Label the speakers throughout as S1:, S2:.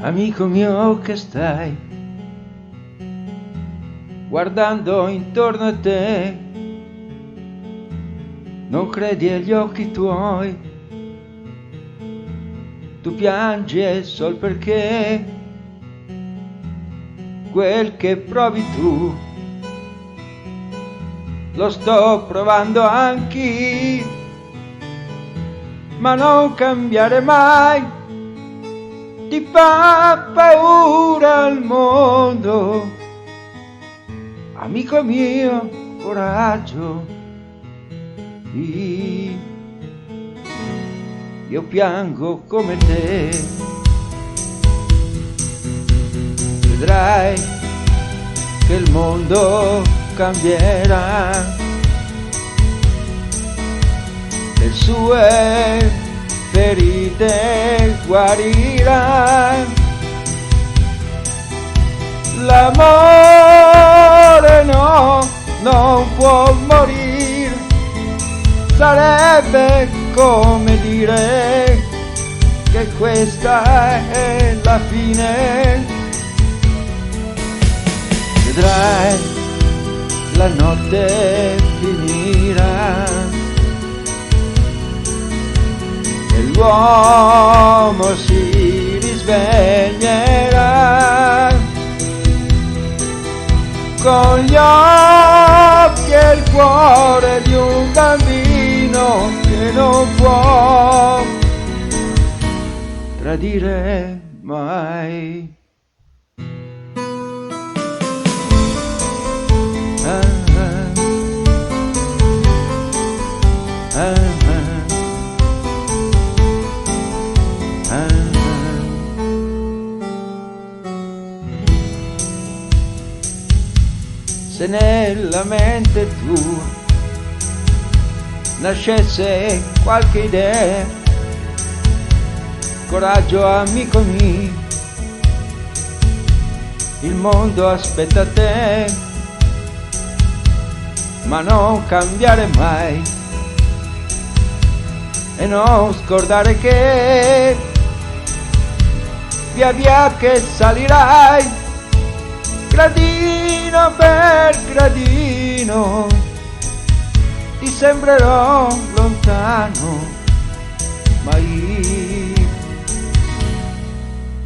S1: Amico mio che stai guardando intorno a te, non credi agli occhi tuoi, tu piangi sol perché quel che provi tu lo sto provando anch'io, ma non cambiare mai, ti fa paura il mondo. Amico mio, coraggio, io piango come te, vedrai che il mondo cambierà, le sue ferite guarirà, l'amore no, non può morire, sarebbe come dire che questa è la fine. Vedrai, la notte finirà e l'uomo si risveglierà con gli occhi e il cuore di un bambino che non può tradire mai. Se nella mente tua nascesse qualche idea, coraggio amico mio, il mondo aspetta te, ma non cambiare mai e non scordare che via via che salirai, gradino per gradino, ti sembrerò lontano, ma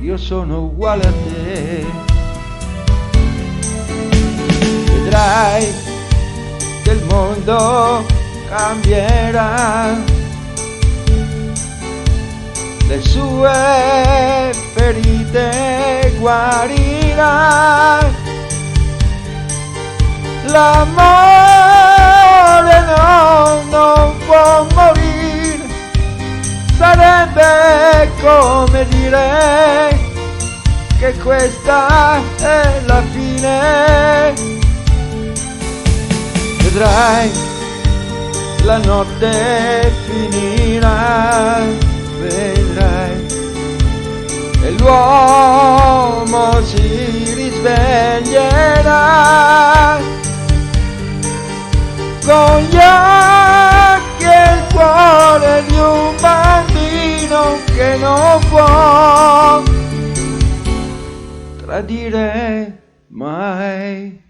S1: io sono uguale a te. Vedrai che il mondo cambierà, le sue ferite guarirà, l'amore no, non può morire, sarebbe come dire che questa è la fine. Vedrai, la notte finirà, vedrai, e l'uomo si risveglierà con gli occhi e il cuore di un bambino che non può tradire mai.